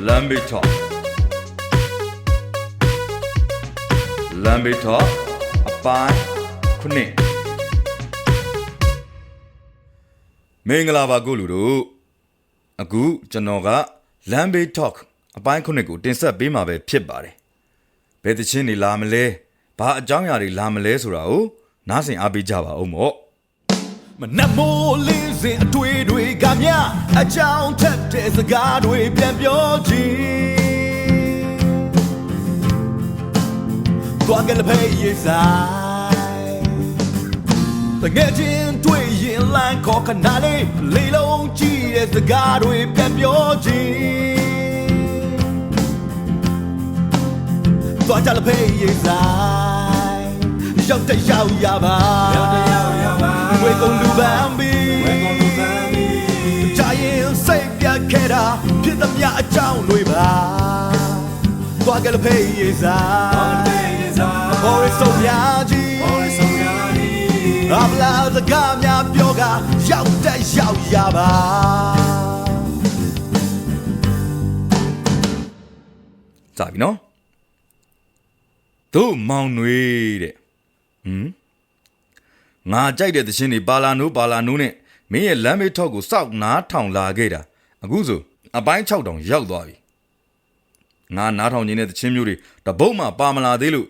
Lambi Talk Lambi Talk အပိုင်းခုနှစ်မင်္ဂလာပါကိုလူတို့အခုကျွန်တော်က Lambi Talk အပိုင်းခုနှစ်ကိုတင်ဆက်ပေးမှာပဲဖြစ်ပါတယ်ဘယ်သချင်းတွေလာမလဲဘာအကြောင်းအရာတွေလာမလဲဆိုတာကိုနားဆင်အားပေးကြပါဦးမော့မနက်မိုးလင်းစဉ်အတွေ့တွေကမြအကြောင်းထက်တဲ့စကားတွေပြန်ပြောကြည့်သွားကြလက်ဖေးရေးဆိုင်တကယ်ချင်းတွေ့ရင်လမ်းခေါ်ခဏလေးလေလုံးကြည့်တဲ့စကားတွေပြန်ပြောကြည့်သွားကြလက်ဖေးရေးဆိုင်ရောက်တဲ့ရောက်ရပါဝေကုန်လူပန်းပြီးကြာရင်စိတ်ပြတ်ခဲ့တာဖြစ်သမျှအကြောင်းတွေပါသွားကြလဖေးရေးစားဟောရဆုံးများကြီးအပလာစကားများပြောကရောက်တဲ့ရောက်ရပါစပြီနော်တို့မောင်တွေတဲ့ငါကြိုက်တဲ့သရှင်တွေပါလာနိုးနဲ့မင်းရဲ့လမ်းမေးထောက်ကိုစောက်နားထောင်လာခဲ့တာအခုဆိုအပိုင်း6တောင်ရောက်သွားပြီငါနားထောင်ခြင်းတဲ့သချင်းမျိုးတွေတပုတ်မှပါမလာသေးလို့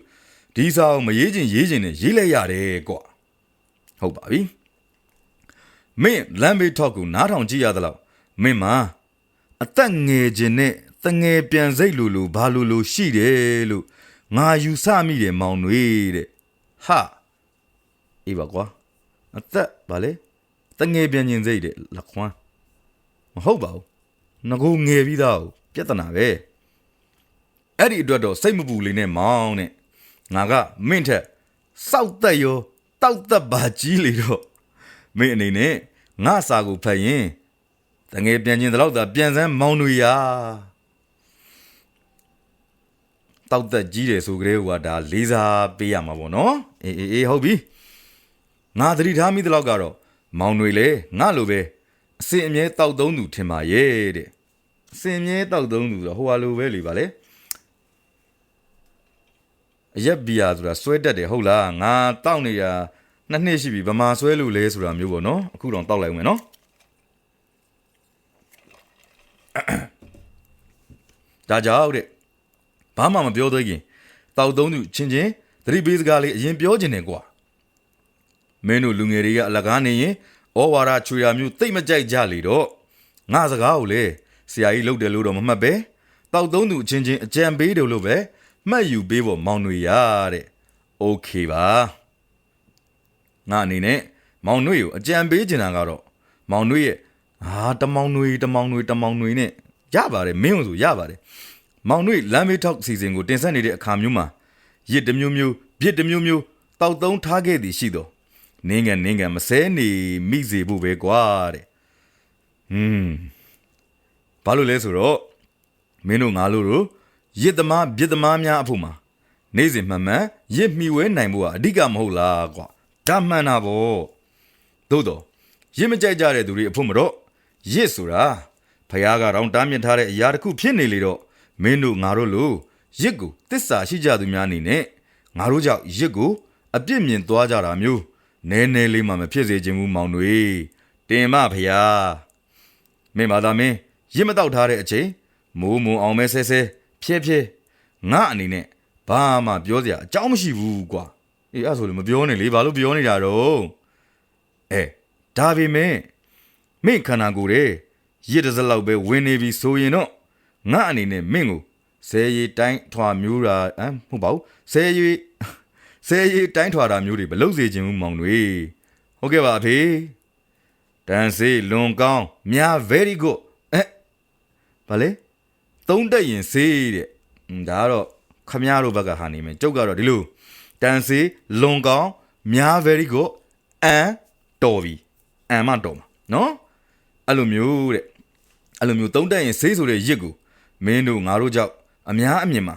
ဒီစာကိုမရေးခြင်းနဲ့ရေးလိုက်ရတယ်ကွာဟုတ်ပါပြီမင်းလမ်းမေးထောက်ကိုနားထောင်ကြည့်ရသလောက်မင်းမှာအသက်ငယ်ခြင်းနဲ့တငယ်ပြန်စိတ်လိုဘာလိုရှိတယ်လို့ငါယူဆမိတယ်မောင်တွေတဲ့ဟာအေးပါကွာအသက်ဗာလေတငယ်ပြန်ခြင်းစိတ်တဲ့လက်ခွန်းမဟုတ်ပါဘူးငကိုငယ်ပြီးသားပြဿနာပဲအဲ့ဒီအတွက်တော့စိတ်မပူလေးနဲ့မောင်းနဲ့ငါကမင်းထက်စောက်သက်ရောတောက်သက်ပါကြီးလေတော့မင်းအနေနဲ့ငါစာကိုဖတ်ရင်တငယ်ပြန်ခြင်းတော့သာပြန်စမ်းမောင်းတွေရာတောက်သက်ကြီးတယ်ဆိုကြတဲ့ဟိုကဒါလေးစားပေးရမှာပေါ့နော်အေးဟုတ်ပြီငါသတိထားမိတဲ့လောက်ကတော့မောင်တွေလေငါလိုပဲအစင်အမြဲတောက်သုံးသူထင်ပါရဲ့တဲ့အစင်အမြဲတောက်သုံးသူဆိုဟိုဟာလိုပဲလေပါလေအရက်ဘီယာဆိုတာဆွဲတက်တယ်ဟုတ်လားငါတောက်နေတာ2 နှစ်ရှိပြီဗမာဆွဲလို့လဲဆိုတာမျိုးပေါ့နော်အခုတော့တောက်လိုက်ဦးမယ်နော်ဒါကြောင့်တဲ့ဘာမှမပြောသေးခင်တောက်သုံးသူချင်းသတိပေးစကားလေးအရင်ပြောခြင်းနဲ့ကွာမင်းတို့လူငယ်တွေကအလကားနေရင်ဩဝါဒချွေရမျိုးသိမ့်မကြိုက်ကြလေတော့ငါစကားကိုလေဆရာကြီးလုပ်တယ်လို့တော့မမှတ်ပဲတောက်သုံးသူချင်းအကြံပေးတယ်လို့ပဲမှတ်ယူပေးဖို့မောင်တွေရတဲ့โอเคပါငါအနေနဲ့မောင်တွေကိုအကြံပေးချင်တာကတော့မောင်တွေရဲ့တမောင်တွေနဲ့ရပါတယ်မင်းတို့ဆိုရပါတယ်မောင်တွေလမ်းမေးထောက်စီစဉ်ကိုတင်ဆက်နေတဲ့အခါမျိုးမှာရစ်တစ်မျိုးပြစ်တစ်မျိုးတောက်သုံးထားခဲ့သည်ရှိတော့နင်းကန်မစဲနေမိစေဖို့ပဲကွာတဲ့ဘာလို့လဲဆိုတော့မင်းတို့ငါတို့ရစ်သမားပြစ်သမားများအဖို့မှာနေ့စဉ်မှန်ရစ်မှီဝဲနိုင်ဖို့ကအဓိကမဟုတ်လားကွာဒါမှန်တာပေါ့သို့တော့ရစ်မကြိုက်ကြတဲ့သူတွေအဖို့မတော့ရစ်ဆိုတာဖယားကတော့တားမြစ်ထားတဲ့အရာတစ်ခုဖြစ်နေလေတော့မင်းတို့ငါတို့လို့ရစ်ကိုတစ္ဆာရှိကြသူများအနေနဲ့ငါတို့ကြောင့်ရစ်ကိုအပြစ်မြင်သွားကြတာမျိုးနဲလေးမှမဖြစ်စေချင်ဘူးမောင်တွေတင်မဖယားမင်းပါသားမင်းရစ်မတော့ထားတဲ့အချိန်မိုးအောင်မဲဆဲဖြဲငါအနေနဲ့ဘာမှပြောစရာအကြောင်းမရှိဘူးကွာအေးအဲ့ဆိုလည်းမပြောနဲ့လေဘာလို့ပြောနေတာတော့ဒါပေမဲ့မင်းခန္ဓာကိုယ်ရဲ့ရစ်တစ်စလောက်ပဲဝင်နေပြီဆိုရင်တော့ငါအနေနဲ့မင်းကိုဆဲရီတိုင်းထွာမျိုးတာမဟုတ်ပါဘူးဆဲရီတိုင်းထွာတာမျိုးတွေမလုပ်စေချင်ဘူးမောင်တွေဟုတ်ကဲ့ပါအဖေတန်စေးလွန်ကောင်းမြာ very good ဗါလေသုံးတက်ရင်စေးတဲ့ဒါကတော့ခမားတို့ဘက်ကဟာနေမယ်ကျုပ်ကတော့ဒီလိုတန်စေးလွန်ကောင်းမြာ very good တော်ပြီမတော်မှာနော်အဲ့လိုမျိုးသုံးတက်ရင်စေးဆိုတဲ့ရစ်ကိုမင်းတို့ငါတို့ကြောင့်အများအမြင်မှာ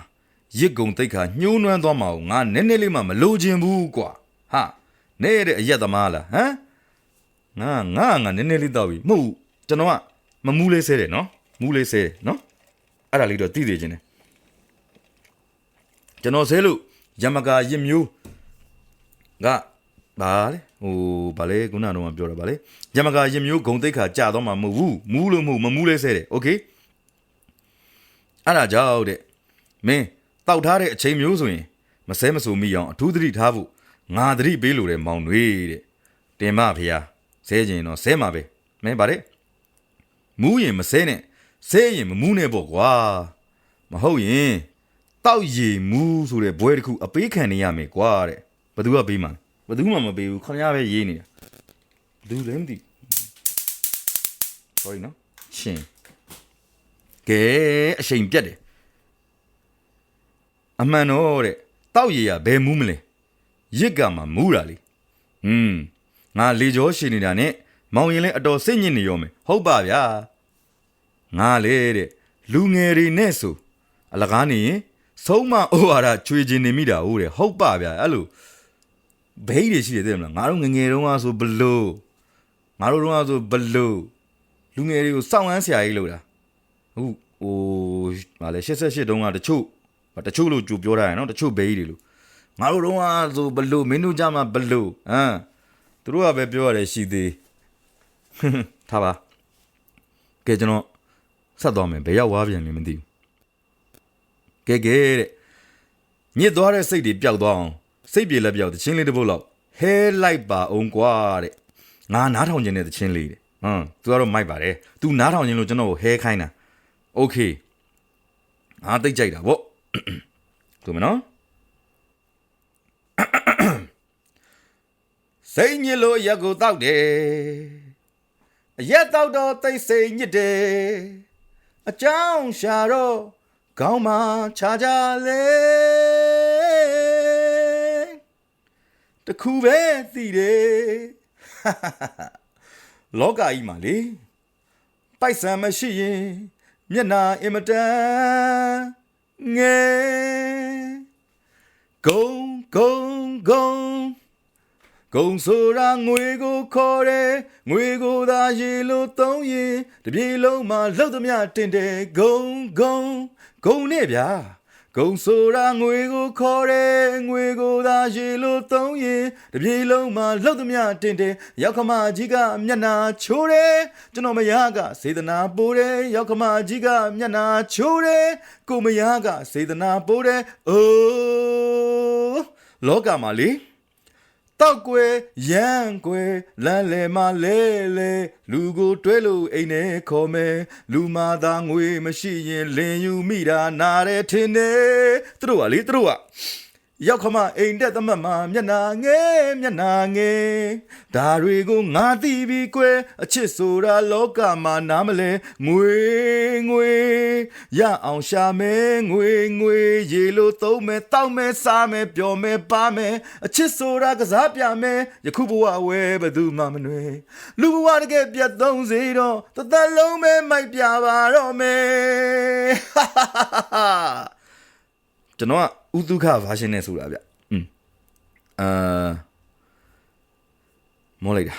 ရစ်ကုံတိတ်ခါညှိုးနွမ်းသွားမှာကိုငါနည်းနည်းလေးမှမလိုချင်ဘူးကွာဟာနေတဲ့အရက်သမားလားငါနည်းနည်းလေးတော့ပြီမဟုတ်ကျွန်တော်ကမမူးလေးဆဲတယ်နော်မူးလေးဆဲတယ်နော် အဲ့ဒါလေးတော့သိသေးခြင်းတယ်ကျွန်တော်ဆဲလို့ယမကာရစ်မျိုးကဘာလဲခုနကတော့ပြောတာဗာလေယမကာရစ်မျိုးဂုံတိတ်ခါကြာတော့မှမဟုတ်ဘူးမူးလို့မဟုတ်မမူးလဲဆဲတယ်โอเคအဲ့ဒါကြောင့်တဲ့မင်းတောက်ထားတဲ့အချိန်မျိုးဆိုရင်မဆဲမဆူမိအောင်အထူးသတိထားဖို့ငါသတိပေးလို့တဲ့မောင်တွေတဲ့တင်မဖေဟာဆဲခြင်းတော့ဆဲမှာပဲမင်းဗါတဲ့မူးရင်မဆဲနဲ့ဆဲရင်မမူးနဲ့ပေါ့ကွာမဟုတ်ရင်တောက်ရည်မူးဆိုတဲ့ဘွဲတစ်ခုအပေးခံနေရမယ်ကွာတဲ့ဘသူကပေးမှာဘသူမှမပေးဘူးခင်ဗျားပဲရေးနေတာဘသူလဲမသိ sorry နော်ရှင်ကဲအချိန်ပြတ်တယ်အမှန်တော့တဲ့တောက်ရည်ကဘယ်မူးမလဲရစ်ကမှမူးတာလေငါလေကြောရှင်နေတာနဲ့မောင်ရင်လဲအတော်စိတ်ညစ်နေရောမယ်ဟုတ်ပါဗျာငါလေတဲ့လူငယ်တွေနဲ့ဆိုအလကားနေရင်ဆုံးမဩဝါဒချွေခြင်းနေမိတာဟုတ်တယ်ဟုတ်ပါဗျာအဲ့လိုဘိတွေရှိတယ်တဲ့မလားငါတို့ငငယ်တုန်းကဆိုဘလို့ငါတို့တုန်းကဆိုဘလို့လူငယ်တွေကိုစောင့်ဟမ်းဆရာကြီးလို့လားအခုဗာလေ88တုန်းကတချို့လို့ကြိုပြောထားရနော်တချို့ဘိတွေလို့ငါတို့တုန်းကဆိုဘလို့မင်းတို့ကြမှာဘလို့သူတို့ကပဲပြောရတယ်ရှိသေးထားပါကဲကျွန်တော်ဆက်သွားမယ်ဘယ်ရောက်သွားပြန်လဲမသိဘူးကဲတဲ့ညစ်သွားတဲ့စိတ်တွေပျောက်သွားအောင်စိတ်ပြေလက်ပြောက်တချင်းလေးတစ်ပုတ်လောက်ဟဲလိုက်ပါအောင်ကွာတဲ့ငါနားထောင်ခြင်းတဲ့တချင်းလေးတဲ့သူကတော့မိုက်ပါတယ်သူနားထောင်ခြင်းလို့ကျွန်တော်ကိုဟဲခိုင်းတာโอเคငါသိကြိုက်တာဗောသူမနော်စိတ်ညစ်လို့ရက်ကိုတောက်တယ်အရက်တောက်တော့သိစိတ်ညစ်တယ်အကြောင်းရှာတော့ကောင်းမှချာကြလေတခုပဲသိတယ်လောကကြီးမှာလေပိုက်ဆံမရှိရင်မျက်နာအင်မတန်ငယ်ဂုံဆိုတာငွေကိုခေါ်တယ်ငွေကိုသာရေလို့သုံးရင်တပြေလုံးမှာလှုပ်သမျှတင်တယ်ဂုံနဲ့ဗျာဂုံဆိုတာငွေကိုခေါ်တယ်ငွေကိုသာရေလို့သုံးရင်တပြေလုံးမှာလှုပ်သမျှတင်တယ်ရောက်ခမကြီးကမျက်နာချိုးတယ်ကျွန်တော်မယားကစေတနာပိုးတယ်ရောက်ခမကြီးကမျက်နာချိုးတယ်ကိုမယားကစေတနာပိုးတယ်အိုးလောကမှာလေတောက်ကွယ်ရမ်းကွယ်လမ်းလေမလဲလူကိုတွဲလို့အိမ်နဲ့ခေါ်မယ်လူမာသာငွေမရှိရင်လင်ယူမိတာနားတယ်ထင်တယ်သူတို့ကရောက်ခမအိမ်တက်သမတ်မှာမျက်နာငယ်ဒါတွေကိုငါသိပြီကွယ်အချစ်ဆိုတာလောကမှာနားမလဲငွေရအောင်ရှာမယ်ငွေရေလို့သုံးမယ်တောက်မယ်စားမယ်ပျော်မယ်ပါမယ်အချစ်ဆိုတာကစားပြမယ်ယခုဘဝဝဲဘယ်သူမှမနှွေလူဘဝတကယ်ပြတ်သုံးစေတော့တစ်လုံးပဲမိုက်ပြပါတော့မယ်ကျွန်တော်ကဥတုခဗာရှင်နဲ့ဆိုတာဗျမောလိုက်တာ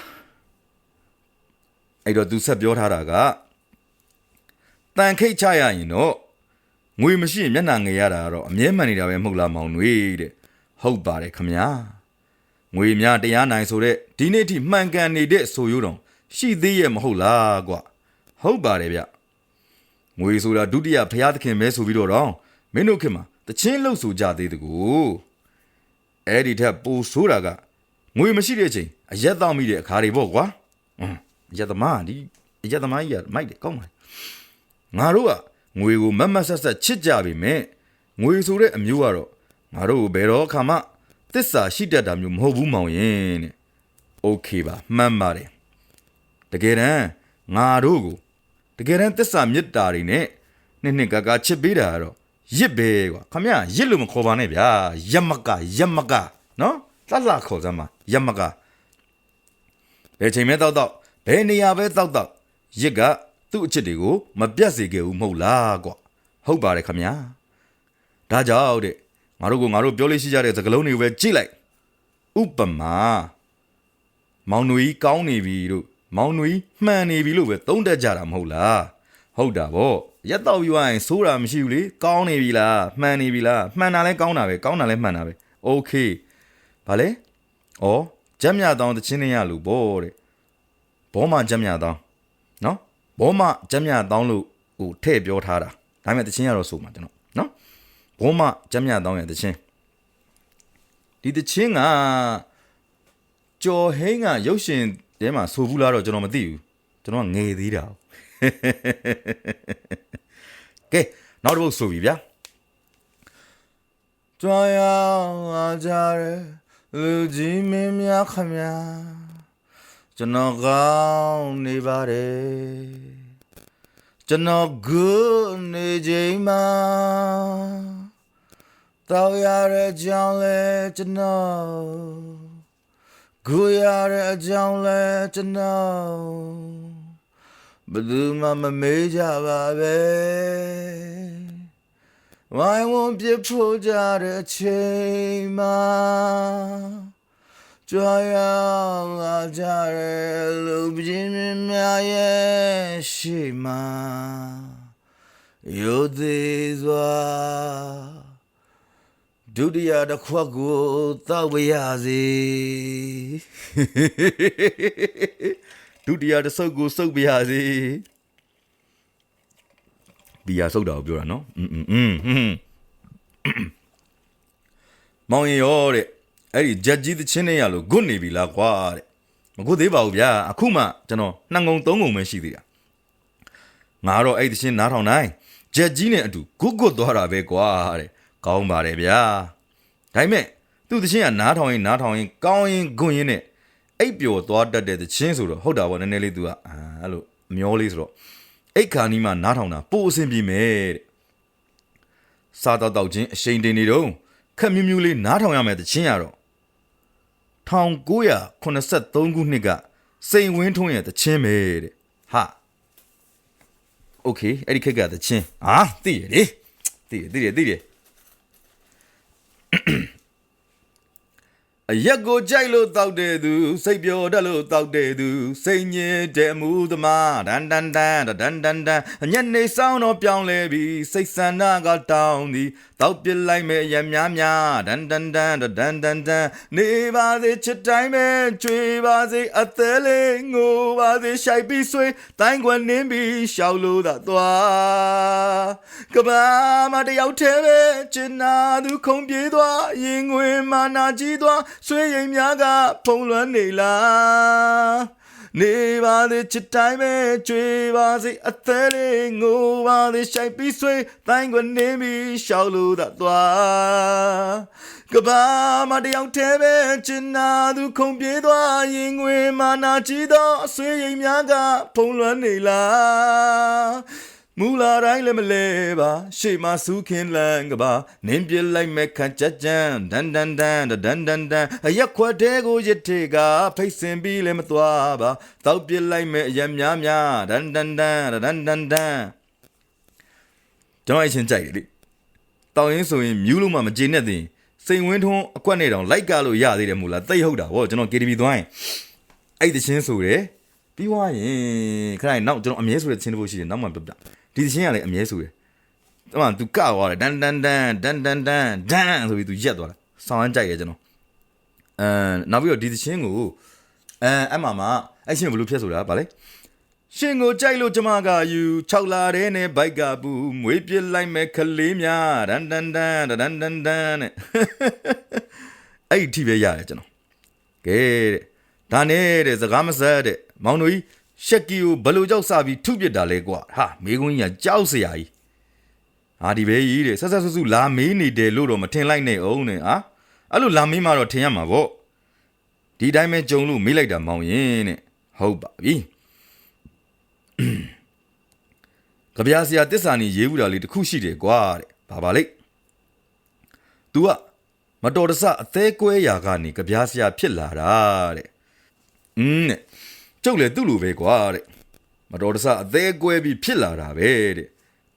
အဲ့တော့သူဆက်ပြောထားတာကတန်ခိတ်ချရရင်တော့ငွေမရှိရင်မျက်နှာငယ်ရတာကတော့အမြဲမှန်နေတာပဲမဟုတ်လားမောင်တွေတဲ့ဟုတ်ပါတယ်ခမညာငွေများတရားနိုင်ဆိုတဲ့ဒီနေ့ထိမှန်ကန်နေတဲ့ဆိုရိုးတော်ရှိသေးရဲ့မဟုတ်လားကွာဟုတ်ပါတယ်ဗျငွေဆိုတာဒုတိယဘုရားသခင်ပဲဆိုပြီးတော့မင်းတို့ခင်မှာတချင်းလှုပ်ဆိုကြသေးတကူအဲ့ဒီထက်ပိုဆိုးတာကငွေမရှိတဲ့အချိန်အရက်တောက်မိတဲ့အခါတွေပေါ့ကွာအရက်သမားကြီးကမိုက်တယ်ကောင်းပါငါတို့ကငွေကိုမတ်ဆက်ချစ်ကြပြီမဲ့ငွေဆိုတဲ့အမျိုးကတော့ငါတို့ဘယ်တော့ခါမှသစ္စာရှိတတ်တာမျိုးမဟုတ်ဘူးမောင်ရင်တဲ့โอเคပါမှန်ပါတယ်တကယ်တမ်းငါတို့ကိုတကယ်တမ်းသစ္စာမေတ္တာတွေနဲ့နှစ်ကချစ်ပေးတာကတော့ရစ်ပဲကွာခမရရစ်လို့မခေါ်ပါနဲ့ဗျာယမကနော်လှခေါ်စမ်းပါယမကဘယ်ချိန်မဲတောက်ဘယ်နေရာပဲတောက်ရစ်ကသူ့အချစ်တွေကိုမပြတ်စေခဲ့ဘူးမဟုတ်လားကွာဟုတ်ပါတယ်ခမရဒါကြောင့်တဲ့ငါတို့ပြောလို့ရှိကြတဲ့စကားလုံးတွေကိုပဲကြည့်လိုက်ဥပမာမောင်နွေကောင်းနေပြီတို့မောင်နွေမှန်နေပြီလို့ပဲသုံးတတ်ကြတာမဟုတ်လား ဟုတ်တာဗောရက်တော့ပြီးသွားရင်ဆိုးတာမရှိဘူးလေကောင်းနေပြီလားမှန်နေပြီလားမှန်တာလဲကောင်းတာပဲကောင်းတာလဲမှန်တာပဲโอเคဗာလဲဩကြက်မြတောင်းတချင်းနေရလို့ဗောတဲ့ဘောမကြက်မြတောင်းနော်ဘောမကြက်မြတောင်းလို့ဟိုထည့်ပြောထားတာဒါပေမဲ့တချင်းရတော့ဆိုမှာကျွန်တော်နော်ဘောမကြက်မြတောင်းရဲ့တချင်းဒီတချင်းကကျော်ဟိန်းကရုပ်ရှင်ထဲမှာဆိုဘူးလားတော့ကျွန်တော်မသိဘူးကျွန်တော်ငယ်သေးတာကဲနောက်တစ်ပုဒ်ဆိုပြီဗျာကြွားရအောင်ကြရဲလူကြီးမင်းများခမညာကျွန်တော်ကောင်းနေပါတယ်ကျွန်တော်ကူနေချိန်မှာတောက်ရတဲ့ကြောင်းလဲကျွန်တော်ကူရတဲ့အကြောင်းလဲကျွန်တော်ဘယ်သူမှမမေးကြပါပဲဝိုင်းဝန်းပြဖို့ကြတဲ့အချိန်မှာကြွားရလာကြတဲ့လူပြင်းများရဲ့ရှိမှာရိုသေစွာဒုတိယတစ်ခွက်ကိုတောက်ပါရစေဒုတိယတစ်စုပ်ကိုစုပ်ပါရစေဘီယာစုပ်တာကိုပြောတာနော်မောင်ရင်ရောတဲ့အဲ့ဒီဂျက်ကြီးသချင်းနဲ့ရလို့ဂွတ်နေပြီလားကွာတဲ့မဂွတ်သေးပါဘူးဗျာအခုမှကျွန်တော်2ငုံ3ငုံပဲရှိသေးတာငါတော့အဲ့သချင်းနားထောင်နိုင်ဂျက်ကြီးနဲ့အတူဂွတ်သွားတာပဲကွာတဲ့ကောင်းပါတယ်ဗျာဒါပေမဲ့သူ့သချင်းကနားထောင်ရင်ကောင်းရင်ဂွတ်ရင်နဲ့အိပ်ပျော်သွားတတ်တဲ့သချင်းဆိုတော့ဟုတ်တာပေါ့နည်းနည်းလေးသူကအဲ့လိုအမျောလေးဆိုတော့အိတ်ခါနီးမှနားထောင်တာပိုအဆင်ပြေမယ်တဲ့စားတော့ချင်းအရှိန်တင်နေတော့ခက်မြူးမြူးလေးနားထောင်ရမယ်သချင်းရတော့1983ခုနှစ်ကစိန်ဝင်းထွန်းရဲ့သချင်းပဲတဲ့ဟာโอเคအဲ့ဒီခက်ကသချင်းသိရလေသိရအရက်ကိုကြိုက်လို့တောက်တဲ့သူစိတ်ပျော်တတ်လို့တောက်တဲ့သူစိတ်ညစ်တဲ့မူသမားဒန်ညနေဆောင်တော့ပြောင်းလဲပြီးစိတ်ဆန္ဒကတောင်းသည်တောက်ပြလိုက်မဲ့ရများဒန်နေပါစေချစ်တိုင်းပဲကြွေပါစေအသေးလေးငိုပါစေရှိုက်ပြီးဆွေးတိုင်းကွယ်နင်းပြီးရှောက်လို့သာသွားကဘာမတယောက်တည်းပဲချင်နာသူခုံပြေးသွားရင်ငွေမာနာကြီးသွားဆွေးရင်များကဖုံလွှမ်းနေလားနေပါစေချစ်တိုင်းပဲကြွေပါစေအသေးလေးငိုပါစေရှိုက်ပြီးဆွေးတိုင်းကွယ်နင်းပြီးရှောက်လို့သာသွားကဘာမတယောက်တည်းပဲချင်နာသူခုံပြေးသွားရင်ငွေမာနာကြီးသောအဆွေးရင်များကဖုံလွှမ်းနေလားမူလာတိုင်းလည်းမလဲပါရှေ့မှာစူးခင်လန်ကပါနင်းပြလိုက်မဲ့ခန့်ကြကြမ်းဒန်အရက်ခွက်တဲကိုရစ်ထေကဖိတ်စင်ပြီးလည်းမသွားပါတောက်ပြလိုက်မဲ့အရက်များဒန်ကျွန်တော်အချင်းကြိုက်တယ်လေတောင်းရင်းဆိုရင်မြူးလို့မှမကျေနပ်သေးစိန်ဝင်းထွန်းအကွက်နဲ့တောင်လိုက်ကားလို့ရသေးတယ်မို့လားသိဟုတ်တာဗောကျွန်တော် KTV သွားရင်အဲ့တချင်းဆိုတယ်ပြီးွားရင်ခဏနောက်ကျွန်တော်အမြဲဆိုတဲ့ချင်းတစ်ပုဒ်ရှိတယ်နောက်မှပြပြဒီသချင်းကလည်းအမြဲဆိုတယ်သူကသွားတယ်ဒန်ဆိုပြီးသူရက်သွားတယ်ဆောင်းကြိုက်ရကျွန်တော်နောက်ပြီးတော့ဒီသချင်းကိုအမှအဲ့ချင်းဘယ်လိုဖြတ်ဆိုတာဗာလဲရှင်ကိုကြိုက်လို့ကျမကယူ6လာတဲ့နဲ့ဘိုက်ကပူမွေးပြစ်လိုက်မဲ့ခလေးများဒန်နဲ့အဲ့ဒီပဲရတယ်ကျွန်တော်ကဲတဲ့ဒါနဲ့တဲ့စကားမဆက်တဲ့မောင်တို့ကြီးရှက်ကီကိုဘလို့ကြောက်စပြီးထုပစ်တာလဲကွာဟာမေကွန်းကြီးကကြောက်စရာကြီးဒီပဲကြီးတဲ့ဆက်စုလာမေးနေတယ်လို့တော့မထင်လိုက်နဲ့အောင်နဲ့အဲ့လိုလာမေးမှတော့ထင်ရမှာပေါ့ဒီတိုင်းပဲကြုံလို့မေးလိုက်တာမောင်ရင်တဲ့ဟုတ်ပါပြီကဗျာဆရာတစ္ဆာနီရေးဘူးတာလေးတစ်ခုရှိတယ်ကွာတဲ့ဘာပါလိမ့် तू ကမတော်တဆအသေးကွဲရာကနေကဗျာဆရာဖြစ်လာတာတဲ့တဲ့ကျုပ်လည်းသူ့လိုပဲကွာတဲ့မတော်တဆအသေးကွဲပြီးဖြစ်လာတာပဲတဲ့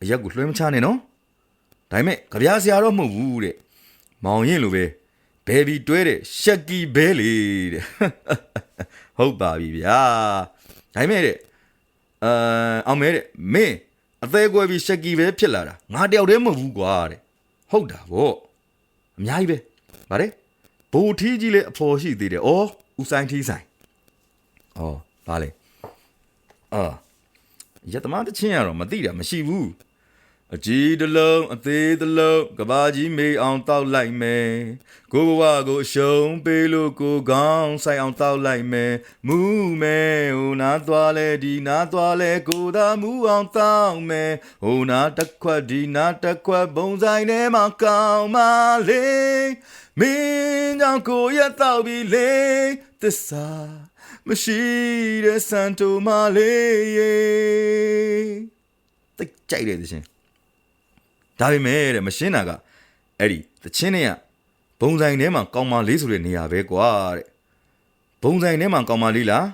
အရက်ကိုလွှဲမချနဲ့နော်ဒါပေမဲ့ကဗျာဆရာတော့မဟုတ်ဘူးတဲ့မောင်ရင်လိုပဲဘယ်ပြီးတွဲတဲ့ရှက်ကီဘဲလေတဲ့ဟုတ်ပါပြီဗျာဒါပေမဲ့တဲ့အောင်မဲတဲ့မင်း အသေးကွဲပြီးရှက်ကီပဲဖြစ်လာတာငါတယောက်တည်းမဟုတ်ဘူးကွာတဲ့ဟုတ်တာဗောအများကြီးပဲဗါတယ်ဘိုလ်ထီးကြီးလည်းအဖော်ရှိသေးတယ်ဩဦးဆိုင်ထီးဆိုင်ဩဗါလေရတမတချင်းရတော့မသိတာမရှိဘူးအကြီးတလုံးအသေးတလုံးကဘာကြီးမေးအောင်တောက်လိုက်မယ်ကိုဘဝကိုရှုံးပေးလို့ကိုကောင်းဆိုင်အောင်တောက်လိုက်မယ်မူးမယ်ဟိုနာသွားလဲဒီနာသွားလဲကိုသာမူးအောင်တောက်မယ်ဟိုနာတစ်ခွက်ဒီနာတစ်ခွက်ဘုံဆိုင်ထဲမှာကောင်းမလေးမင်းကြောင့်ကိုရတောက်ပြီးလေသစ္စာမရှိတဲ့စံတူမလေးရေတိတ်ကြိုက်တယ်တချင်းဒါပေမဲ့တဲ့မရှင်းတာကအဲ့ဒီတချင်းတွေကဘုံဆိုင်ထဲမှာကောင်းမလေးဆိုတဲ့နေရာပဲကွာတဲ့ဘုံဆိုင်ထဲမှာကောင်းမလေးလား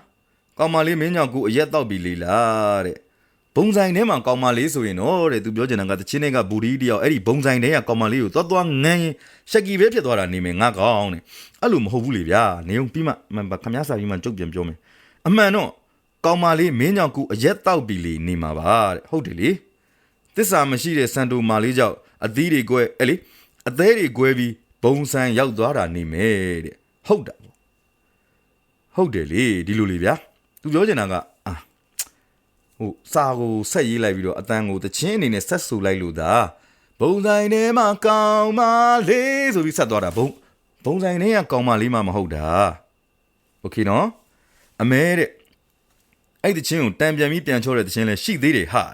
ကောင်းမလေးမင်းကြောင့်ကိုအရက်တောက်ပြီလေလားတဲ့ဘုံဆိုင်ထဲမှာကောင်းမလေးဆိုရင်တော့တဲ့သူပြောချင်တာကတချင်းတွေကဘူဒီတယောက်အဲ့ဒီဘုံဆိုင်ထဲကကောင်းမလေးကိုသွားငန်းရင်ရှက်ကီပဲဖြစ်သွားတာနေမယ်ငါကောင်းတဲ့အဲ့လိုမဟုတ်ဘူးလေဗျာနေုံပြီးမှခမည်းစာပြီးမှကြုတ်ပြန်ပြောမယ်အမှန်တော့ကောင်းမလေးမင်းကြောင့်ကိုအရက်တောက်ပြီလေနေမှာပါတဲ့ဟုတ်တယ်လေသစ္စာမရှိတဲ့စံတူမာလေးကြောင့်အသီးတွေကွဲအဲ့လေအသေးတွေကွဲပြီးဘုံဆန်ရောက်သွားတာနေမယ်တဲ့ဟုတ်တာပေါ့ဟုတ်တယ်လေဒီလိုလေဗျာသူပြောချင်တာကဟိုစာကိုဆက်ရေးလိုက်ပြီးတော့အတန်ကိုတချင်းအနေနဲ့ဆက်ဆူလိုက်လို့သာဘုံဆိုင်ထဲမှာကောင်းမလေးဆိုပြီးဆက်သွားတာဘုံဆိုင်ထဲကကောင်းမလေးမှမဟုတ်တာโอเคနော်အမဲတဲ့အဲ့တချင်းကိုတန်ပြန်ပြီးပြန်ချောတဲ့တချင်းလဲရှိသေးတယ်ဟာ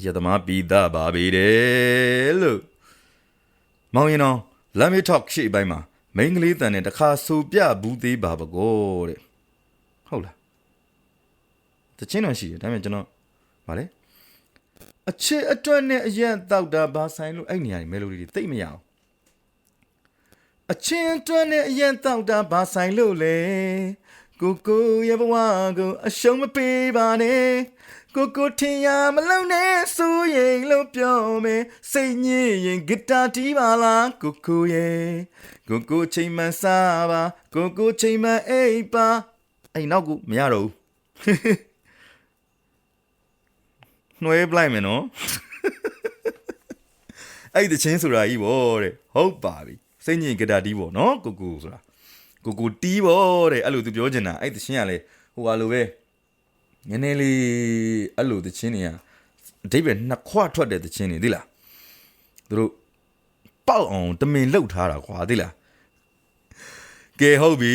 ရသမားပြီးသားပါပဲတဲ့လို့မောင်ရင်တော် Let me talk ရှေ့ပိုင်းမှာမိန်းကလေးတန်နဲ့တခါဆိုပြဘူးသေးပါဘကောတဲ့ဟုတ်လားတချင်းတော့ရှိတယ်ဒါပေမဲ့ကျွန်တော်ဗါလေအချစ်အတွက်နဲ့အရက်တောက်တာဘာဆိုင်လို့အဲ့နေရာတွေမဲလိုတွေတိတ်မရအောင်အချင်းအတွက်နဲ့အရက်တောက်တာဘာဆိုင်လို့လဲကိုရဲ့ဘဝကိုအရှုံးမပေးပါနဲ့ကိုထင်ရမလုံးနဲ့ဆိုရင်လို့ပြောမယ်စိတ်ညစ်ရင်ဂီတာတီးပါလားကိုရဲ့ကိုချိန်မှစားပါကိုချိန်မှအိပ်ပါအဲ့နောက်ကမရတော့ဘူးနှွေးပလိုက်မယ်နော်အဲ့ဒီချင်းဆိုတာကြီးဗောတဲ့ဟုတ်ပါပြီစိတ်ညစ်ဂီတာတီးဗောနော်ကိုဆိုတာကိုတီးဗောတဲ့အဲ့လိုသူပြောချင်တာအဲ့ဒီချင်းကလေဟိုဟာလိုပဲနည်းနည်းလေးအဲ့လိုသချင်းတွေကအဓိပ္ပာယ်နှစ်ခွထွက်တဲ့သချင်းတွေသိလားသူတို့ပေါက်အောင်တမင်လှုပ်ထားတာကွာသိလားကဲဟုတ်ပြီ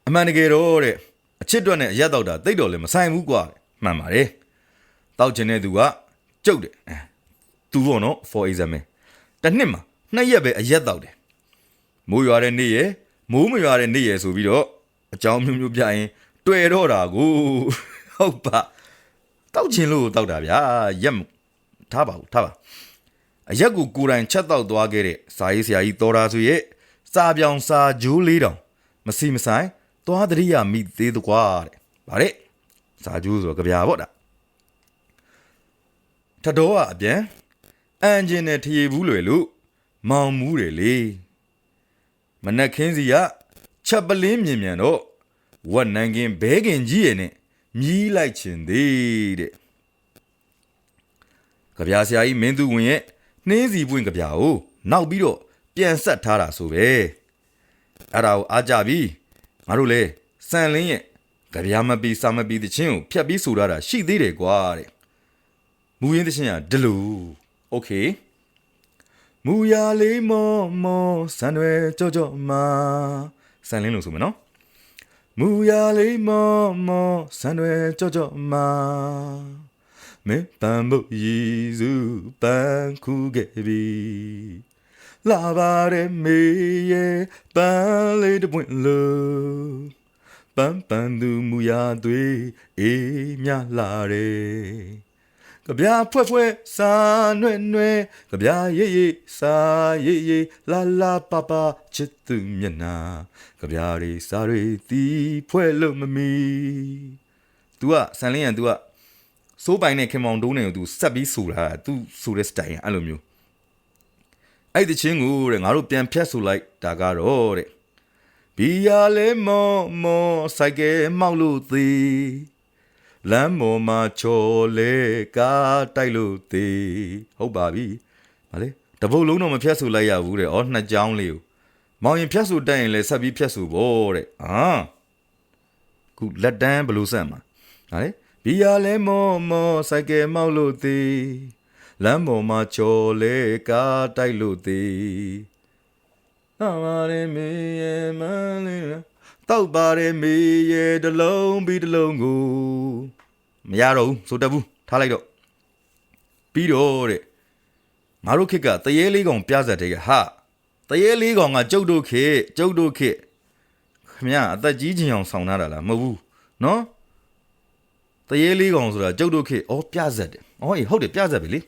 အမှန်တကယ်တော့တဲ့အချစ်အတွက်နဲ့အရက်တော့တာတိတ်တော်လည်းမဆိုင်ဘူးကွာမှန်ပါတယ်တောက်ချင်တဲ့သူကကြုတ်တယ်သူပေါ့နော် for example တစ်နှစ်မှာ2ရက်ပဲအရက်တော့တယ်မိုးရွာတဲ့နေ့ရယ်မိုးမရွာတဲ့နေ့ရယ်ဆိုပြီးတော့အကြောင်းမျိုးမျိုးပြရင်တွေ့တော့တာကိုဟုတ်ပါတောက်ချင်လို့တောက်တာဗျာရက်ထားပါအရက်ကိုကိုယ်တိုင်ချက်တောက်သွားခဲ့တဲ့စာရေးဆရာကြီးတော်တာဆိုရဲ့စာပြောင်စာဂျိုးလေးတောင်မစီမဆိုင်သွားတရိယာမိသေးတကွာတဲ့ဗါတဲ့စာဂျိုးဆိုတော့ကြပြာပေါ့တာထတော်ကအပြန်အန်ဂျင်နဲ့ထရေဘူးလွယ်လို့မောင်မူးတယ်လေမနက်ခင်းစီကချက်ပလင်းမြင်မြန်တော့ဝတ်နိုင်ခင်ဘဲခင်ကြီးရဲ့နဲ့မြည်လိုက်ခြင်းသေးတဲ့ကြပြာဆရာကြီးမင်းသူဝင်ရဲ့နှင်းစီပွင့်ကြပြာကိုနောက်ပြီးတော့ပြန်ဆက်ထားတာဆိုပဲအဲ့ဒါကိုအားကြပြီးငါတို့လေစံလင်းရဲ့ကြပြာမပီစာမပီတချင်းကိုဖြတ်ပြီးဆိုထားတာရှိသေးတယ်ကွာတဲ့မူရင်းတချင်းကဒလူโอเคမူရလေးမောစံရွယ်ကြောမာစံလင်းလို့ဆိုမယ်နော်မူရလေးမောစံရွယ်ကြောမာမင်းပန်းဖို့ရည်စုပန်းခုခဲ့ပြီလာပါရဲမေရဲ့ပန်းလေးတပွင့်လို့ပန်းသူမူရသွေးအေးမြလာတယ်ကဗျာဖွဲ့စာနွဲကဗျာရေးစာရေးလာပချစ်သူမျက်နာကဗျာတွေစာတွေတီးဖွဲ့လို့မမီ तू ကဆန်လင်းရန် तू ကစိုးပိုင်နဲ့ခင်မောင်တုံးနဲ့ तू ဆက်ပြီးဆိုတာ तू ဆိုတဲ့ style အဲ့လိုမျိုးအဲ့ဒီချင်းကိုတဲ့ငါတို့ပြန်ဖြတ်ဆိုလိုက်တာကတော့တဲ့ဘီယာလဲမောစိုက်ကဲမောက်လို့သေး လမ်းပေါ်မှာချော်လဲကားတိုက်လို့သေးဟုတ်ပါပြီ။ဟာလေတပုတ်လုံးတော့မဖြတ်ဆိုလိုက်ရဘူးတဲ့။အော်နှစ်ကြောင်းလေးကိုမောင်ရင်ဖြတ်ဆိုတက်ရင်လည်းဆက်ပြီးဖြတ်ဆိုဖို့တဲ့။ခုလက်တန်းဘလို့ဆက်မှာဟာလေဘီယာလဲမောစိုက်ကယ်မောက်လို့သေးလမ်းပေါ်မှာချော်လဲကားတိုက်လို့သေးဟာပါရဲမေရဲ့မလေးတောက်ပါရဲမေရဲ့တလုံးပြီးတလုံးကိုမရတော့ဘူးဆိုတက်ဘူးထားလိုက်တော့ပြီးတော့တဲ့ငါတို့ခေတ်ကတရေလေးကောင်ပြဇက်တဲ့ကဟာတရေလေးကောင်ကကျုပ်တို့ခေတ်ခမရအသက်ကြီးချင်အောင်ဆောင်ထားတာလားမဟုတ်ဘူးနော်တရေလေးကောင်ဆိုတာကျုပ်တို့ခေတ်ပြဇက်တယ်အေးဟုတ်တယ်ပြဇက်ပဲလေ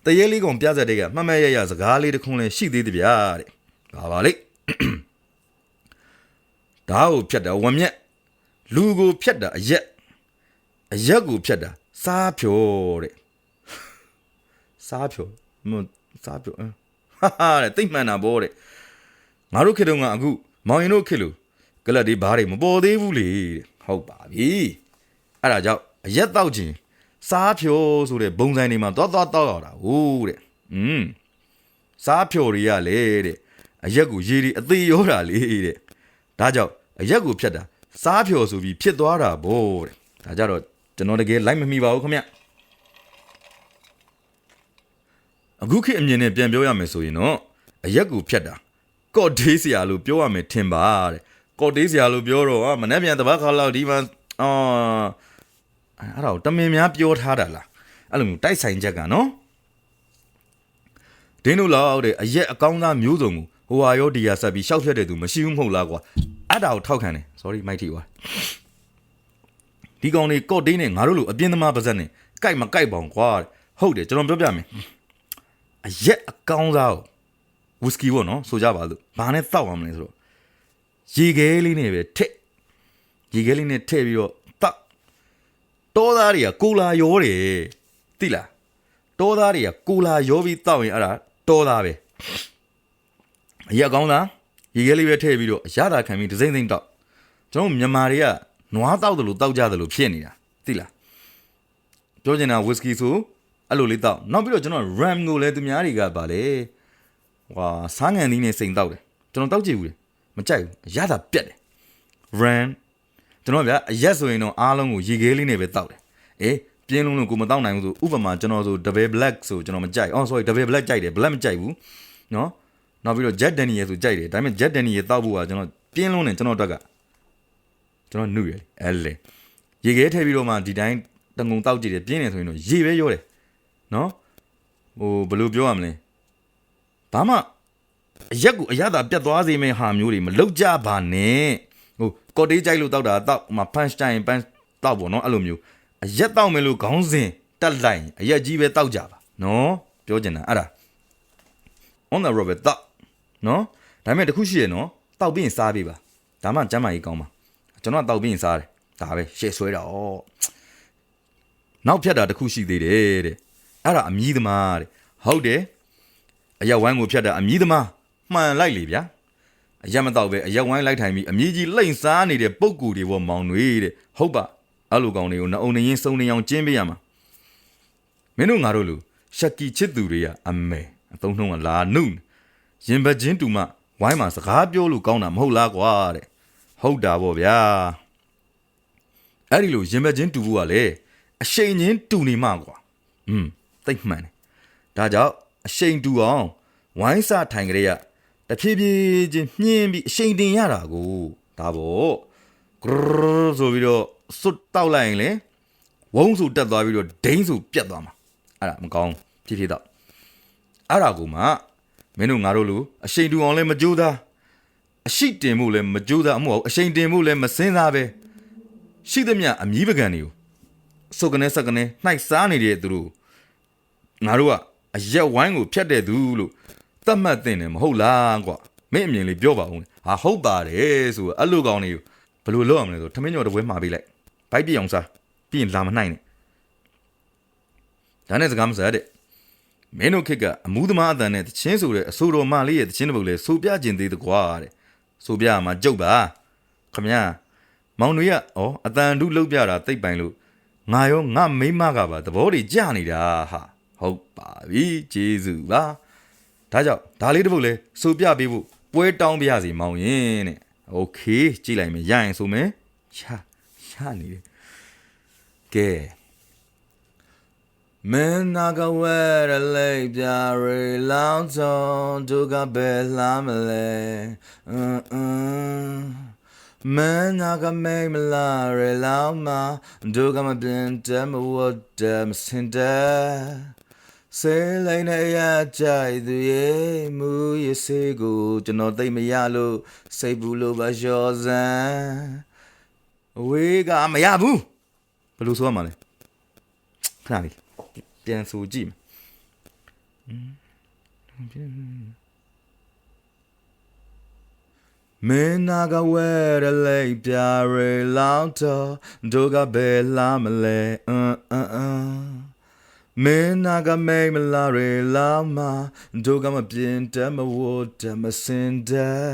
တရေလေးကောင်ပြဇက်တဲ့ကမှတ်မှတ်ရစကားလေးတစ်ခုလည်းရှိသေးတယ်ဗျာတဲ့ပါလေဓာတ်ကိုဖြတ်တာဝမျက်လူကိုဖြတ်တာအရက်ကိုဖြတ်တာစားဖြောတဲ့စားဖြောဟာတဲ့သိမ့်မှန်တာဗောတဲ့ငါတို့ခေတ်တုန်းကအခုမောင်ရင်တို့ခေတ်လို့ကလတ်ဒီဘားတွေမပေါ်သေးဘူးလေတဲ့ဟုတ်ပါပြီအဲ့ဒါကြောင့်အရက်တောက်ခြင်းစားဖြောဆိုတဲ့ဘုံဆိုင်တွေမှာသွားတောက်ရတာဟုတ်တဲ့စားဖြောတွေကလေတဲ့အရက်ကိုရေတွေအသေးရောတာလေတဲ့ဒါကြောင့်အရက်ကိုဖြတ်တာစားဖြောဆိုပြီးဖြစ်သွားတာဗောတဲ့ဒါကြတော့ကျွန်တော်တကယ်လိုက်မမိပါဘူးခင်ဗျအခုခေတ်အမြင်နဲ့ပြန်ပြောရမယ်ဆိုရင်တော့အရက်ကိုဖြတ်တာကော့ဒေးစရာလို့ပြောရမယ်ထင်ပါတဲ့ကော့ဒေးစရာလို့ပြောတော့မနေ့ပြန်တပတ်ခါလောက်ဒီမှာအဲ့ဒါကိုတမင်များပြောထားတာလားအဲ့လိုမျိုးတိုက်ဆိုင်ချက်ကနော်ဒင်းတို့လောက်တဲ့အရက်အကောင်းသားမျိုးစုံကိုဟိုဟာရောဒီယာဆက်ပြီးရှောက်ဖြတ်တဲ့သူမရှိဘူးမဟုတ်လားကွာအဲ့ဒါကိုထောက်ခံတယ် sorry မိုက်ထီပါဒီကောင်လေးကော့ဒေးနဲ့ငါတို့လိုအပြင်းသမားပါဇက်နဲ့ကြိုက်မကြိုက်ပါဘူးကွာဟုတ်တယ်ကျွန်တော်ပြောပြမယ်အရက်အကောင်းစားဝီစကီပေါ့နော်ဆိုကြပါလို့ဘာနဲ့တောက်အောင်မလဲဆိုတော့ရေခဲလေးနဲ့ပဲထည့်ပြီးတော့တောသားတွေကကိုလာရောတယ်သိလားတောသားတွေကကိုလာရောပြီးတောက်ရင်အဲ့ဒါတောသားပဲအရက်ကောင်းသားရေခဲလေးပဲထည့်ပြီးတော့အရသာခံပြီးဒစိမ့်တောက်ကျွန်တော်မြန်မာတွေကနွားတောက်တယ်လို့တောက်ကြတယ်လို့ဖြစ်နေတာသိလားပြောချင်တာဝီစကီဆိုအဲ့လိုလေးတောက်နောက်ပြီးတော့ကျွန်တော် ram ကိုလည်းသူများတွေကဗာလေစားငံသီးနဲ့စိန်တောက်တယ်ကျွန်တော်တောက်ကြည့်ဘူးလေမကြိုက်ဘူးအရသာပြက်တယ် ram ကျွန်တော်ဗျာအရက်ဆိုရင်တော့အားလုံးကိုရေခဲလေးနဲ့ပဲတောက်တယ်ပြင်းလုံးလို့ကိုမတောက်နိုင်ဘူးဆိုဥပမာကျွန်တော်ဆို double black ဆိုကျွန်တော်မကြိုက်sorry double black ကြိုက်တယ် black မကြိုက်ဘူးနော်နောက်ပြီးတော့ jet daniel ဆိုကြိုက်တယ်ဒါပေမဲ့ jet daniel တောက်ဖို့ကကျွန်တော်ပြင်းလုံးနဲ့ကျွန်တော်အတွက်ကကျွန်တော်နှုတ်ရအဲ့လေရေခဲထည့်ပြီးတော့မှဒီတိုင်းတငုံတောက်ကြည့်တယ်ပြင်းနေဆိုရင်တော့ရေပဲရောတယ်နော်ဘယ်လိုပြောရမလဲဘာမှအရက်ကိုအရသာပြတ်သွားစေမယ့်ဟာမျိုးတွေမလုပ်ကြပါနဲ့ကော်တေးကြိုက်လို့တောက်တာတောက်punch time punch တောက်ပေါ့နော်အဲ့လိုမျိုးအရက်တောက်မယ်လို့ခေါင်းစဉ်တက်လိုက်အရက်ကြီးပဲတောက်ကြပါနော်ပြောချင်တာအဲ့ဒါ on the road တောက်နော်ဒါပေမဲ့တခုရှိရနော်တောက်ပြီးရင်စားပေးပါဒါမှကျမ်းမာရေးကောင်းပါကျွန်တော်တောက်ပြီးရင်စားတယ်ဒါပဲရှေ့ဆွဲတာနောက်ဖြတ်တာတခုရှိသေးတယ်တဲ့အဲ့ဒါအမြီးသမားတဲ့ဟုတ်တယ်အရက်ဝိုင်းကိုဖြတ်တာအမြီးသမားမှန်လိုက်လေဗျာအရက်မတော့ပဲအရက်ဝိုင်းလိုက်ထိုင်ပြီးအမြီးကြီးလိမ့်စားနေတဲ့ပုံကူတွေဘောမောင်တွေတဲ့ဟုတ်ပါအဲ့လိုကောင်တွေကိုနှအုံနေရင်စုံနေအောင်ကျင်းပေးရမှာမင်းတို့ငါတို့လူရှက်ကီချစ်သူတွေကအမေအသုံးနှုံးကလာနုရင်ဘချင်းတူမဝိုင်းမှာစကားပြောလို့ကောင်းတာမဟုတ်လားကွာတဲ့ဟုတ်တာပေါ့ဗျာအဲ့ဒီလိုရင်ဘချင်းတူဖို့ကလည်းအရှိန်ချင်းတူနေမှကွာသိမှန်တယ်ဒါကြောင့်အရှိန်တူအောင်ဝိုင်းစားထိုင်ကြရတဖြည်းဖြည်းချင်းမြင်းပြီးအရှိန်တင်ရတာကိုဒါပေါ့ဂရဆိုပြီးတော့စွတ်တောက်လိုက်ရင်လေဝုန်းဆိုတက်သွားပြီးတော့ဒိန်းဆိုပြတ်သွားမှာအဲ့ဒါမကောင်းဖြည်းဖြည်းတော့အဲ့ဒါကိုမှမင်းတို့ငါတို့လူအရှိန်တူအောင်လည်းမကြိုးစားအရှိတင်မှုလည်းမကြိုးစားအမှုအောင်အရှိန်တင်မှုလည်းမစင်းစားပဲရှိသမျှအမြီးပကံတွေကိုစုပ်ကနေစက်ကနေနှိုက်စားနေတဲ့သူတို့ငါတို့ကအရက်ဝိုင်းကိုဖြတ်တဲ့သူလို့သတ်မှတ်တင်တယ်မဟုတ်လားကွာမင်းအမြင်လေးပြောပါဦးဟာဟုတ်ပါတယ်ဆိုအဲ့လိုကောင်တွေကိုဘယ်လိုလုပ်ရမလဲဆိုထမင်းကျော်တပွဲမှာပေးလိုက်ဘိုက်ပြအောင်စားပြီးရင်လာမနှိုက်နဲ့ဒါနဲ့စကားမစားတဲ့မင်းတို့ခက်ကအမူးသမားအတန်နဲ့တချင်းဆိုတဲ့အဆိုတော်မလေးရဲ့တချင်းတစ်ပုတ်လဲဆိုပြခြင်းသေးတကွာတဲ့ဆိုပြမှာကြုတ်ပါခမညာမောင်တွေကအတန်တုလှုပ်ပြတာတိတ်ပိုင်လို့ ငါရောငါမိမကပါသဘောတွေကြနေတာဟာဟုတ်ပါပြီကျေးဇူးပါဒါကြောင့်ဒါလေးတစ်ပုတ်လဲဆိုပြပေးဖို့ပွဲတောင်းပြရစီမောင်ရင်တဲ့โอเคကြည့်လိုက်မယ်ရရင်ဆိုမယ်ရနေတယ်ကဲမင်းနာကဝဲရလေးပြရီလောင်းစုံဒုကပဲလာမလဲမင်းနာကမိမလာရလောင်းမဒုကမပြင်းတယ်မဝတ်တယ်မစင်တယ်စေးလိုက်နေရကြိုက်သူရဲ့မူရစေးကိုကျွန်တော်သိမရလို့စိတ်ဘူးလို့ပါလျှော်စမ်းအဝေးကမရဘူးဘယ်လိုဆိုရမှာလဲခဏလေးပြန်ဆိုကြည့်မင်းနာကဝဲရလေးပြရီလောင်းတော့ဒုကပဲလာမလဲမင်းနာကမိမလာရီလောင်းမဒုကမပြင်းတယ်မဝတ်တယ်မစင်တယ်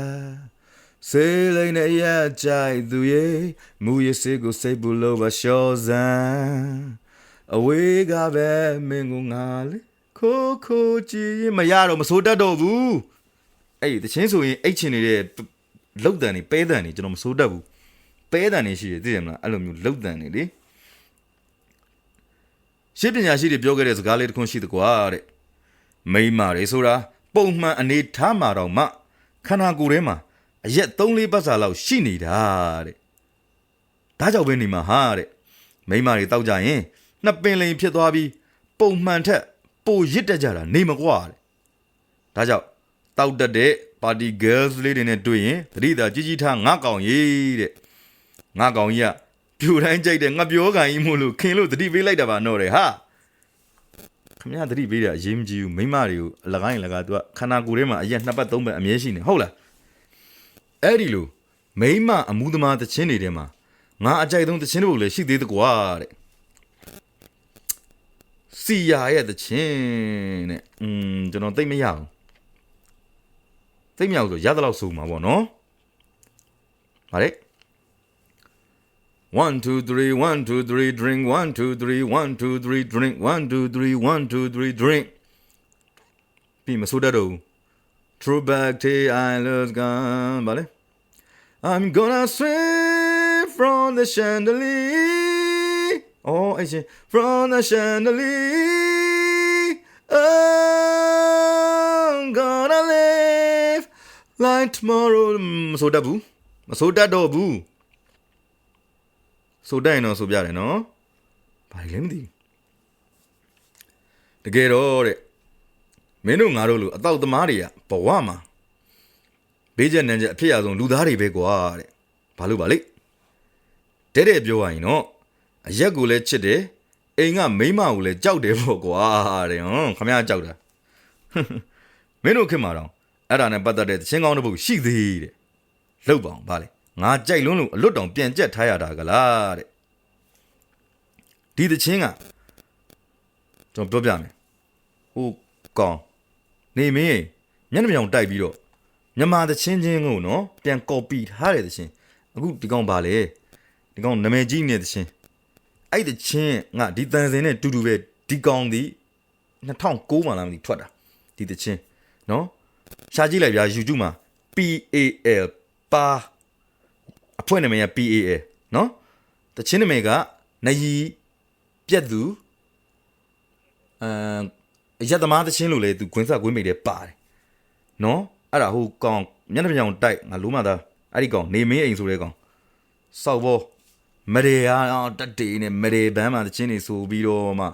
စေးလိုက်နေရကြိုက်သူရဲ့မူရစေးကိုစိတ်ဘူးလို့ပါလျှော်စမ်းအဝေးကပဲမင်းကိုငါလေခိုးကြည့်မရတော့မစိုးတတ်တော့ဘူးအဲ့တချင်းဆိုရင်အိတ်ချင်နေတဲ့လောက်တန်နေပဲတန်နေကျွန်တော်မစိုးတတ်ဘူးပဲတန်နေရှိတယ်သိတယ်မလားအဲ့လိုမျိုးလောက်တန်နေလေရှင်းပညာရှိတွေပြောခဲ့တဲ့စကားလေးတစ်ခုရှိသကွာတဲ့မိန်းမတွေဆိုတာပုံမှန်အနေထားမှာတော့မှခန္ဓာကိုယ်ထဲမှာအရက်3-4ပတ်စာလောက်ရှိနေတာတဲ့ဒါကြောင့်ပဲနေမှာဟာတဲ့မိန်းမတွေတောက်ကြရင်နှစ်ပင်လိန်ဖြစ်သွားပြီးပုံမှန်ထက်ပိုရစ်တက်ကြတာနေမကွာတဲ့ဒါကြောင့်တောက်တက်တဲ့ပါတီ girls လေးတွေနဲ့တွေ့ရင်သတိသာကြီးကြီးထားငါကောင်ကြီးတဲ့ငါကောင်ကြီးကပြူတိုင်းကြိုက်တဲ့ငါပြောကန်ကြီးမို့လို့ခင်လို့သတိပေးလိုက်တာပါတော့တယ်ဟာခမရသတိပေးတာအရေးမကြီးဘူးမိန်းမတွေကိုအလကားရင်လကား तू ကခန္ဓာကိုယ်ထဲမှာအရက်2ပတ်3ပတ်အမြဲရှိနေဟုတ်လားအဲ့ဒီလိုမိန်းမအမှုသမားတချင်းတွေထဲမှာငါအကြိုက်ဆုံးတချင်းတို့လည်းရှိသေးသကွာတဲ့စီယာရဲ့တချင်းတဲ့ကျွန်တော်သိမရဘူးသိမရဘူးဆိုရသလောက်ဆိုမှာပေါ့နော်ဗါလေ1 2 3 1 2 3 drink 1 2 3 1 2 3 drink 1 2 3 1 2 3 drink ပြီးမဆိုတတ်တော့ throwback to islands gone ဗါလေ I'm gonna swim from the chandelier oh I say from the chandelier I'm gonna live like tomorrow မဆိုတတ်ဘူးမဆိုတတ်တော့ဘူးဆိုတတ်ရင်တော့ဆိုပြတယ်နော်ဘာလဲမသိတကယ်တော့တဲ့မင်းတို့ငါတို့လိုအတော့သမားတွေကဘဝမှာဘေးကျက်နန်းကျက်အဖြစ်အဆုံးလူသားတွေပဲကွာတဲ့ဘာလို့ပါလိတဲ့ပြောရရင်တော့အရက်ကိုလည်းချစ်တယ်အိမ်ကမိန်းမကိုလည်းကြောက်တယ်ပေါ့ကွာတဲ့ခမရကြောက်တာမင်းတို့ခင်မှာတော့အဲ့ဒါနဲ့ပတ်သက်တဲ့ချင်းကောင်းတစ်ပုဒ်ရှိသေးတဲ့လောက်ပါအောင်ဗါလေငါကြိုက်လွန်းလို့အလွတ်တောင်ပြန်ကျက်ထားရတာကလားတဲ့ဒီတချင်းကကျွန်တော်ပြောပြမယ်ဟိုကောင်နေမင်းမျက်နှာပြောင်တိုက်ပြီးတော့မြန်မာတချင်းချင်းကိုနော်ပြန်ကော်ပီထားတဲ့တချင်းအခုဒီကောင်ဗါလေဒီကောင်နာမည်ကြီးနေတဲ့တချင်းအဲ့တချင်းငါဒီတန်စင်နဲ့တူတူပဲဒီကောင်ဒီ2009မှာလားမသိထွက်တာဒီတချင်းနော်ရှာကြည့်လိုက်ဗျာ YouTube မှာ PAL ပါအဖွင့်နာမည်က PAL နော်တချင်းနာမည်ကနရီပြက်သူရက်သမားတချင်းလို့လေသူခွင်းဆက်ခွင်းမိတယ်ပါတယ်နော်အဲ့ဒါဟိုကောင်မျက်နှာပြောင်တိုက်ငါလုံးမသားအဲ့ဒီကောင်နေမင်းအိမ်ဆိုတဲ့ကောင်စောက်ဘောမရေအားတက်တေးနဲ့မရေဘန်းမှာတချင်းနေဆိုပြီးတော့မှ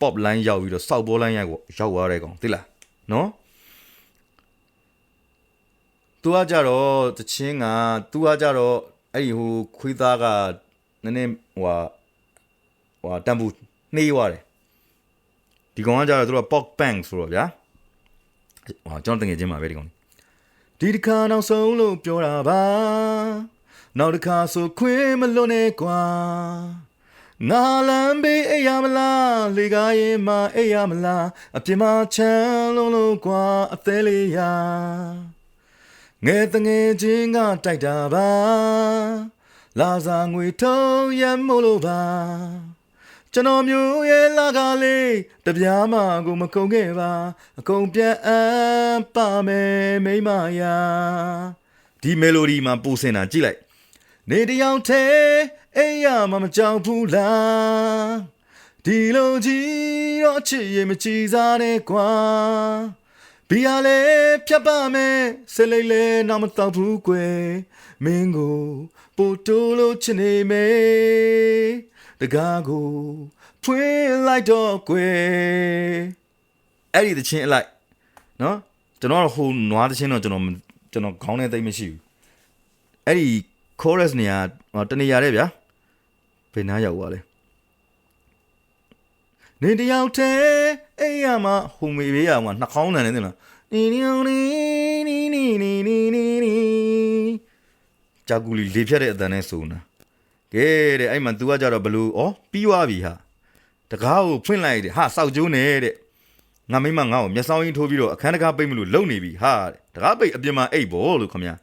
pop line ရောက်ပြီးတော့စောက်ဘော line ရောက်သွားတဲ့ကောင်သိလားနော်သူကကြတော့တချင်းကသူကကြတော့အဲ့ဒီဟိုခွေးသားကနည်းနည်းဟိုတန်ဘူးနှေးသွားတယ်ဒီကောင်ကကြတော့သူက pop bang ဆိုတော့ဗျာကျွန်တော်တကယ်ချင်းပါပဲဒီကောင်ဒီတစ်ခါနောက်ဆုံးလို့ပြောတာပါနောက်တစ်ခါဆိုခွေးမလွတ်နဲ့ကွာငါလမ်းဘေးအိပ်ရမလားလေကားရင်မအိပ်ရမလားအပြင်မှာချမ်းလုံးကွာအသေးလေးရငယ်တငယ်ချင်းကတိုက်တာပါလာစာငွေထုံးရမို့လို့ပါ ကျွန်တော်မျိုးရဲ့လာကလေးတပြားမှကိုမကုန်ခဲ့ပါအကုန်ပြန်အပ်ပါမယ်မိမယာဒီမယ်လိုဒီမှာပို့စင်တာကြည့်လိုက်နေတယောက်ထဲအိမ်ရမှာမကြောက်ဘူးလားဒီလိုကြီးတော့ချစ်ရင်မချီစားနဲ့ကွာဘီယာလေးဖြတ်ပါမယ်ဆဲလေးလေးတော့မတော့ဘူးကွယ်မင်းကိုပို့တိုးလို့ချစ်နေမယ်တကားကိုဖွင့်လိုက်တော့ကွယ်အဲ့ဒီတချင်းအလိုက်နော်ကျွန်တော်ဟိုနွားတချင်းတော့ကျွန်တော်ခေါင်းနဲ့သိမ့်မရှိဘူးအဲ့ဒီ chorus နေရာတနေရာတဲ့ဗျာဘယ်နားရောက်သွားလဲနေတယောက်တည်းအိမ်ရမှာဟိုမေဘေးရမှာနှာခေါင်းတန်နေတယ်လားနီဂျာကူလီလေဖြတ်တဲ့အတန်နဲ့ဆိုနာကဲတဲ့အဲ့မှာ तू ကကြတော့ဘလို့ဩပြီးသွားပြီဟာတကားကိုဖွင့်လိုက်တယ်ဟာစောက်ကျိုးနေတဲ့ငါမိမငါ့ကိုမျက်စောင်းကြီးထိုးပြီးတော့အခန်းတကားပိတ်မလို့လုံနေပြီဟာတကားပိတ်အပြင်မှာအိတ်ဘောလို့ခင်ဗျာ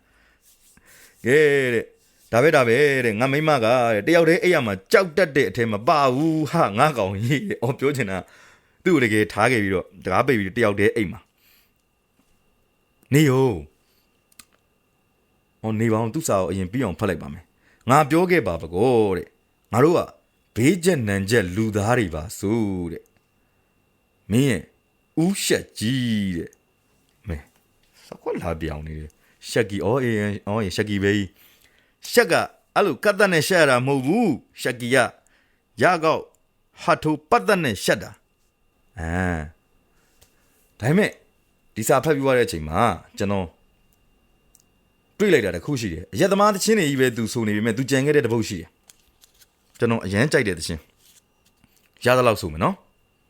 ကဲတဲ့ဒါပဲတဲ့ငါမိမကတဲ့တယောက်တည်းအိတ်ရမှာကြောက်တတ်တဲ့အထဲမပါဘူးဟာငါကောင်ကြီးဩပြောချင်တာသူ့ကိုတကယ်ထားခဲ့ပြီးတော့တကားပိတ်ပြီးတယောက်တည်းအိတ်မှာနေယောနေပါအောင်သူ့စာကိုအရင်ပြီးအောင်ဖတ်လိုက်ပါမယ်ငါပြောခဲ့ပါပကောတဲ့ငါတို့ကဘေးချက်နံချက်လူသားတွေပါဆိုတဲ့မင်းရဲ့ဦးရှက်ကြီးတဲ့မဲစကွက်လာပြောင်းနေတယ်ရှက်ကီရှက်ကီပဲရှက်ကအဲ့လိုကတ်တက်နဲ့ရှက်ရတာမဟုတ်ဘူးရှက်ကီကရကောက်ဟာထိုပတ်သက်နဲ့ရှက်တာဒါပေမဲ့ဒီစာဖတ်ပြီးသွားတဲ့အချိန်မှာကျွန်တော်တွေ့လိုက်တာတခုရှိတယ်အရက်သမားတချင်းတွေကြီးပဲသူဆိုနေပြီမဲ့သူကြံခဲ့တဲ့တပုတ်ရှိတယ်ကျွန်တော်အရန်ကြိုက်တဲ့တချင်းရသလောက်ဆိုမယ်နော်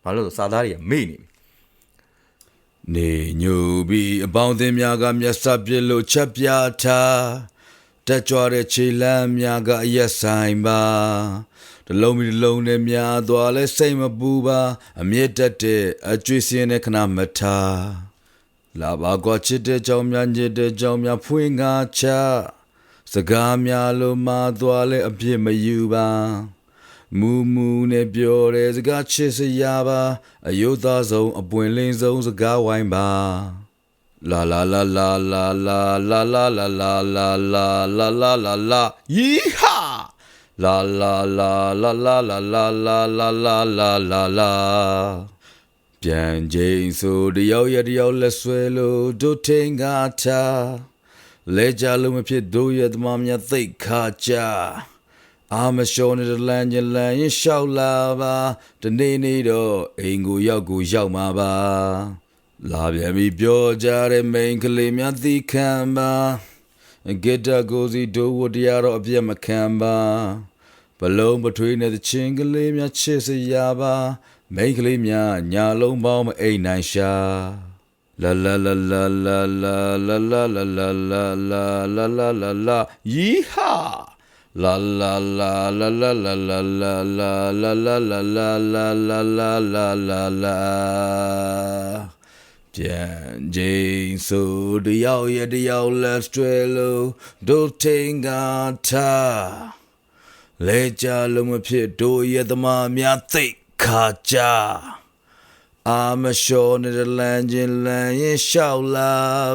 ဘာလို့လဲစာသားတွေကမေ့နေပြီနေညူပြီးအပေါင်းအသင်းများကမျက်စပ်ပြလို့ချက်ပြထားတက်ကြွတဲ့ခြေလမ်းများကအရက်ဆိုင်ပါတလုံးမီတလုံးနဲ့များသွားလဲစိတ်မပူပါအမြင့်တက်တဲ့အကျွေးစင်းနဲ့ခဏမထားလာပါကွာချစ်တဲ့ကြောင်များညစ်တဲ့ကြောင်များဖွင့်ငါချစကားများလို့မသွားလဲအပြစ်မယူပါမူမူနဲ့ပြောတဲ့စကားချစ်စရာပါအယုတ်သားဆုံးအပွင့်လင်းဆုံးစကားဝိုင်းပါလာလာလာလာလာလာလာလာလာလာလာလာလာလာလာလာယီဟာလာလာလာလာလာလာလာလာလာလာလာလာလာပြန်ချိန်ဆိုတယောက်ရတယောက်လက်ဆွဲလို့တို့ထင်ကားထားလဲကြလို့မဖြစ်တို့ရဲ့သမားများသိခါကြအာမရှောနေတဲ့လမ်းချင်းလမ်းရင်ရှောက်လာပါတနေ့နေ့တော့အိမ်ကိုရောက်မှာပါလာပြန်ပြီးပြောကြတဲ့မိန်ကလေးများသိခံပါဂစ်တာကိုစီဒိုဝတရားတော့အပြတ်မခံပါဘလုံးပထွေးနဲ့ချင်းကလေးများချစ်စရာပါမိန်ကလေးများညာလုံးပေါင်းမအိမ်နိုင်ရှာလာလာလာလာလာလာလာလာလာလာလာလာလာလာလာလာယီဟာလာလာလာလာလာလာလာလာလာလာလာလာလာလာလာလာလာလာပြန်ချိန်ဆိုတယောက်ရတယောက်လက်ဆွဲလို့တို့ထင်ကားထားလဲကြလို့မဖြစ်တို့ရဲ့သမားများသိခါကြအာမရှောနေတဲ့လမ်းချင်းလမ်းရင်ရှောက်လာ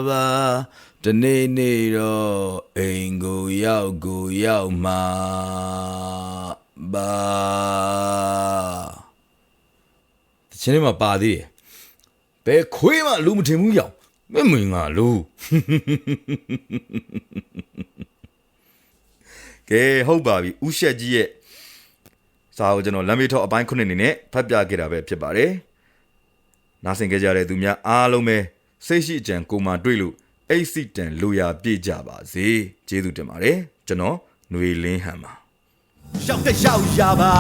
ပါတနေ့နေ့တော့အိမ်ကိုရောက်မှာပါတချင်လေးမှာပါသေးတယ်ဘယ်ခွေးမှလူမထင်ဘူးရောက်မင်းငါလူကဲဟုတ်ပါပြီဦးရှက်ကြီးရဲ့စာကိုကျွန်တော်လမ်းမေးထောက်အပိုင်း9အနေနဲ့ဖတ်ပြခဲ့တာပဲဖြစ်ပါတယ်နားဆင်ကြကြတဲ့သူများအားလုံးပဲစိတ်ရှိအကြံကိုမှတွေ့လို့အိတ်စိတန်လိုရာပြည့်ကြပါစေကျေးဇူးတင်ပါတယ်ကျွန်တော်ຫນွေလင်းဟန်ပါရှောက်တဲ့ရှောက်ရပါ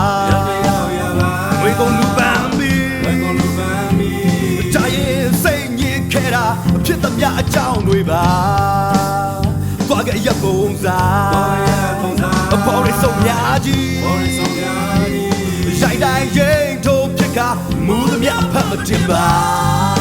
ဝေကုန်လူပန်းမီတိုင်းရင်စိတ်ညစ်ခဲ့တာအဖြစ်သမျှအကြောင်းတွေပါသွားကြရပုံစားအပေါ်ရဆုံးများကြီးရိုက်တိုင်းရင်ထိုးဖြစ်ကမူသမျှဖတ်မတင်ပါ